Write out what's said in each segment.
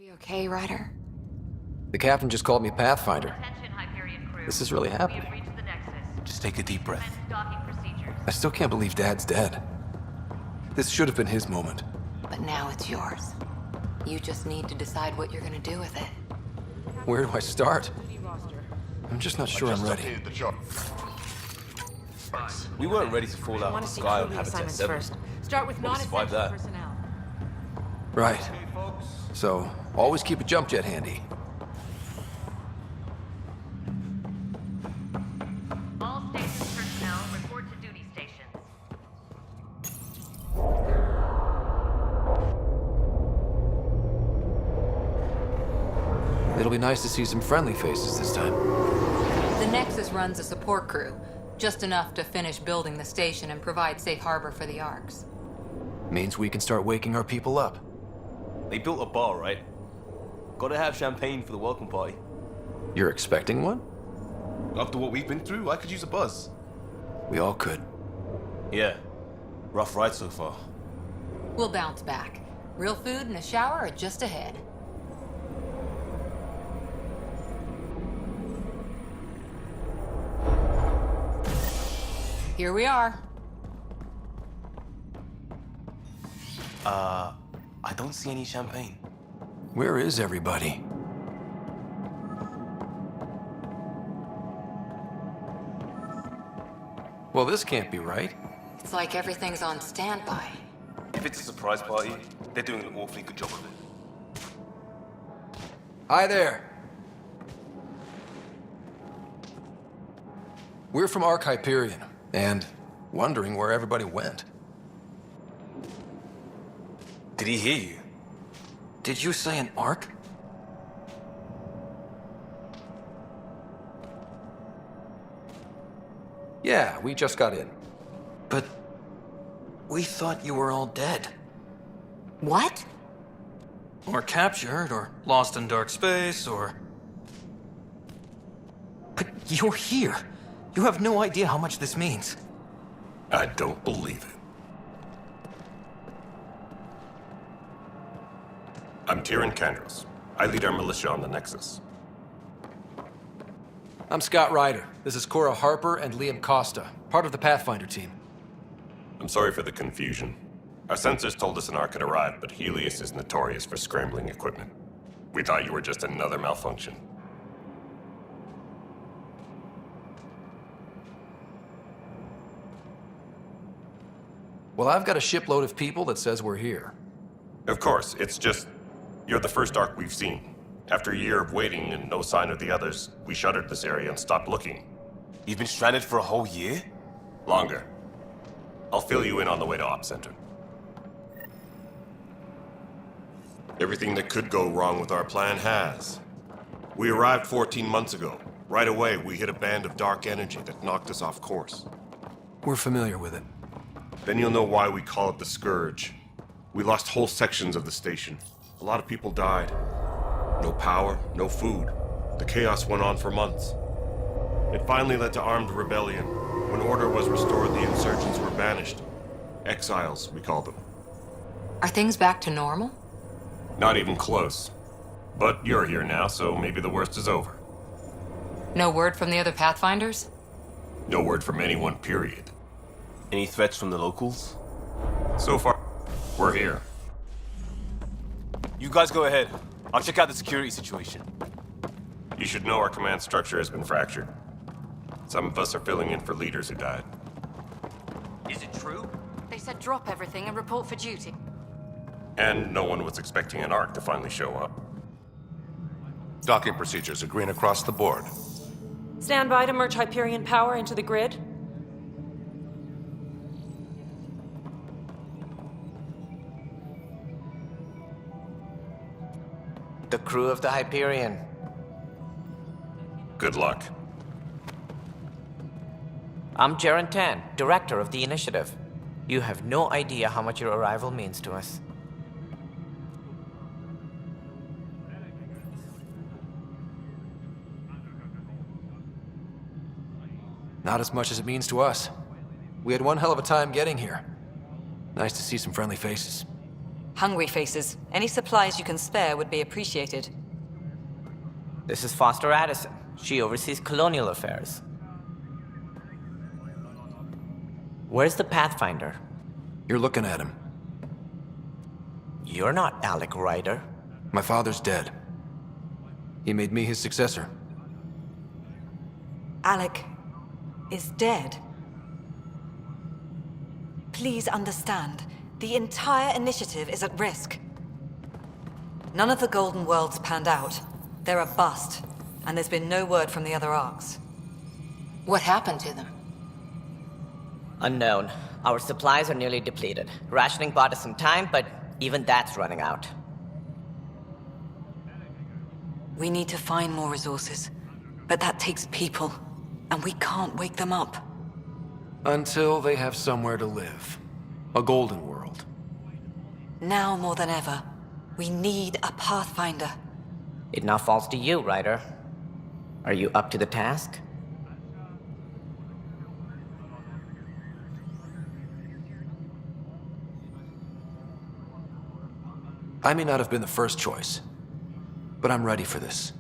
Be okay, Ryder? The captain just called me Pathfinder. Attention, Hyperion crew. This is really We happening. have reached the Nexus. Just take a deep breath. Commence docking procedures. I still can't believe Dad's dead. This should have been his moment. But now it's yours. You just need to decide what you're gonna do with it. Where do I start? I'm just not sure I'm ready. Updated the chart. We weren't ready to fall out of the sky on Habitat 7. First. Start with But we survived that. personnel. Right. So, always keep a jump jet handy. All stations personnel report to duty stations. It'll be nice to see some friendly faces this time. The Nexus runs a support crew, just enough to finish building the station and provide safe harbor for the Arks. Means we can start waking our people up. They built a bar, right? Gotta have champagne for the welcome party. You're expecting one? After what we've been through, I could use a buzz. We all could. Yeah. Rough ride so far. We'll bounce back. Real food and a shower are just ahead. Here we are. I don't see any champagne. Where is everybody? Well, this can't be right. It's like everything's on standby. If it's a surprise party, they're doing an awfully good job of it. Hi there. We're from Ark Hyperion, and wondering where everybody went. Did he hear you? Did you say an Ark? Yeah, we just got in. But we thought you were all dead. What? Or captured, or lost in dark space, or... But you're here. You have no idea how much this means. I don't believe it. I'm Tyrion Kandros. I lead our militia on the Nexus. I'm Scott Ryder. This is Cora Harper and Liam Costa, part of the Pathfinder team. I'm sorry for the confusion. Our sensors told us an Ark had arrived, but Helios is notorious for scrambling equipment. We thought you were just another malfunction. Well, I've got a shipload of people that says we're here. Of course, it's just... you're the first Ark we've seen. After a year of waiting and no sign of the others, we shuttered this area and stopped looking. You've been stranded for a whole year? Longer. I'll fill you in on the way to Op Center. Everything that could go wrong with our plan has. We arrived 14 months ago. Right away, we hit a band of dark energy that knocked us off course. We're familiar with it. Then you'll know why we call it the Scourge. We lost whole sections of the station. A lot of people died. No power, no food. The chaos went on for months. It finally led to armed rebellion. When order was restored, the insurgents were banished. Exiles, we call them. Are things back to normal? Not even close. But you're here now, so maybe the worst is over. No word from the other Pathfinders? No word from anyone, period. Any threats from the locals? So far, we're here. You guys go ahead. I'll check out the security situation. You should know our command structure has been fractured. Some of us are filling in for leaders who died. Is it true? They said drop everything and report for duty. And no one was expecting an Ark to finally show up. Docking procedures are green across the board. Stand by to merge Hyperion power into the grid. The crew of the Hyperion. Good luck. I'm Jaren Tan, director of the initiative. You have no idea how much your arrival means to us. Not as much as it means to us. We had one hell of a time getting here. Nice to see some friendly faces. Hungry faces. Any supplies you can spare would be appreciated. This is Foster Addison. She oversees colonial affairs. Where's the Pathfinder? You're looking at him. You're not Alec Ryder. My father's dead. He made me his successor. Alec is dead. Please understand, the entire initiative is at risk. None of the Golden Worlds panned out. They're a bust, and there's been no word from the other arcs. What happened to them? Unknown. Our supplies are nearly depleted. Rationing bought us some time, but even that's running out. We need to find more resources, but that takes people, and we can't wake them up. Until they have somewhere to live. A golden world. Now more than ever, we need a Pathfinder. It now falls to you, Ryder. Are you up to the task? I may not have been the first choice, but I'm ready for this.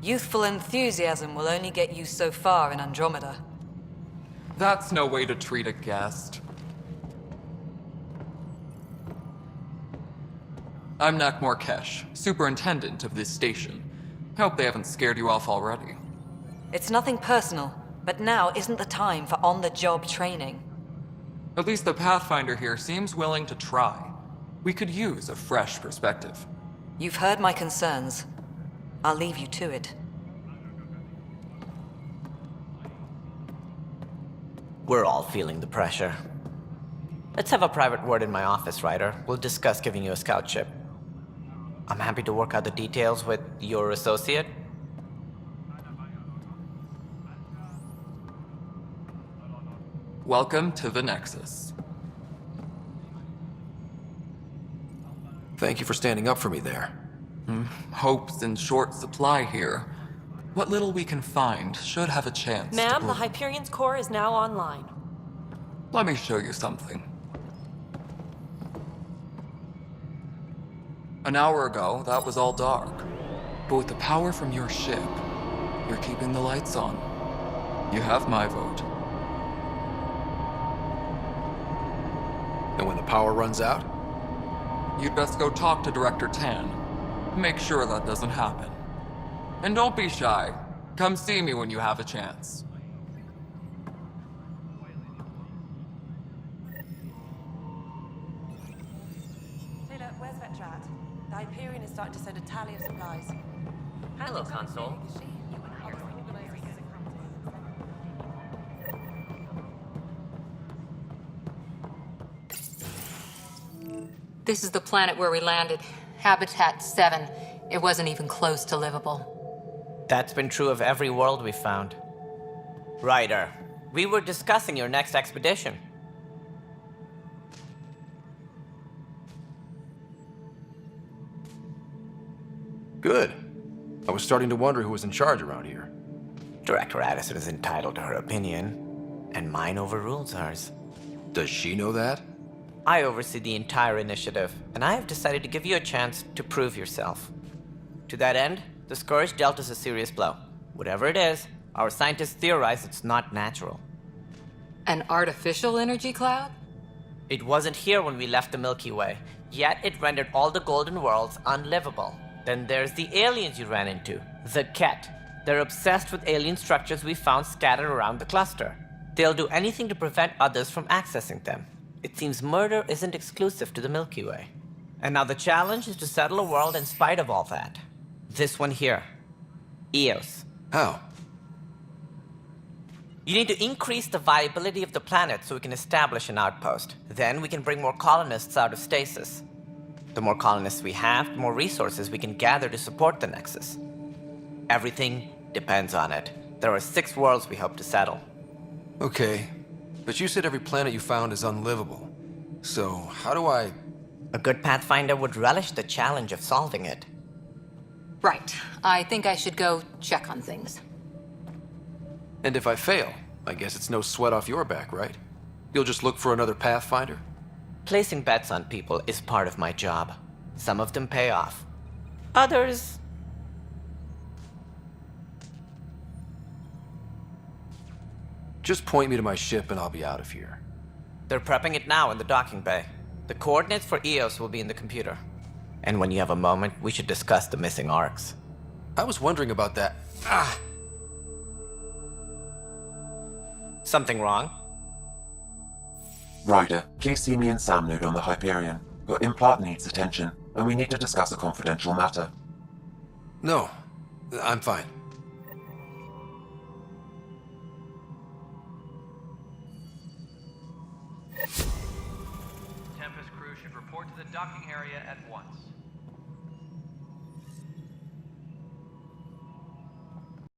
Youthful enthusiasm will only get you so far in Andromeda. That's no way to treat a guest. I'm Nak Morkesh, superintendent of this station. Hope they haven't scared you off already. It's nothing personal, but now isn't the time for on-the-job training. At least the Pathfinder here seems willing to try. We could use a fresh perspective. You've heard my concerns. I'll leave you to it. We're all feeling the pressure. Let's have a private word in my office, Ryder. We'll discuss giving you a scout ship. I'm happy to work out the details with your associate. Welcome to the Nexus. Thank you for standing up for me there. Hope's in short supply here. What little we can find should have a chance to Ma'am, the bloom. Hyperion's core is now online. Let me show you something. An hour ago, that was all dark. But with the power from your ship, you're keeping the lights on. You have my vote. And when the power runs out? You'd best go talk to Director Tan. Make sure that doesn't happen. And don't be shy. Come see me when you have a chance. Taylor, where's Vetrat? The Hyperion is starting to send a tally of supplies. Hello, Console. This is the planet where we landed. Habitat 7. It wasn't even close to livable. That's been true of every world we've found. Ryder, we were discussing your next expedition. Good. I was starting to wonder who was in charge around here. Director Addison is entitled to her opinion, and mine overrules ours. Does she know that? I oversee the entire initiative, and I have decided to give you a chance to prove yourself. To that end, the Scourge dealt us a serious blow. Whatever it is, our scientists theorize it's not natural. An artificial energy cloud? It wasn't here when we left the Milky Way, yet it rendered all the Golden Worlds unlivable. Then there's the aliens you ran into, the Ket. They're obsessed with alien structures we found scattered around the cluster. They'll do anything to prevent others from accessing them. It seems murder isn't exclusive to the Milky Way. And now the challenge is to settle a world in spite of all that. This one here. Eos. How? You need to increase the viability of the planet so we can establish an outpost. Then we can bring more colonists out of stasis. The more colonists we have, the more resources we can gather to support the Nexus. Everything depends on it. There are 6 worlds we hope to settle. Okay, but you said every planet you found is unlivable. So, how do I... A good Pathfinder would relish the challenge of solving it. Right. I think I should go check on things. And if I fail, I guess it's no sweat off your back, right? You'll just look for another Pathfinder? Placing bets on people is part of my job. Some of them pay off. Others... Just point me to my ship and I'll be out of here. They're prepping it now in the docking bay. The coordinates for EOS will be in the computer. And when you have a moment, we should discuss the missing arcs. I was wondering about that. Ah! Something wrong? Ryder, please see me and Sam node on the Hyperion. Your implant needs attention, and we need to discuss a confidential matter. No, I'm fine. Tempest crew should report to the docking area at once.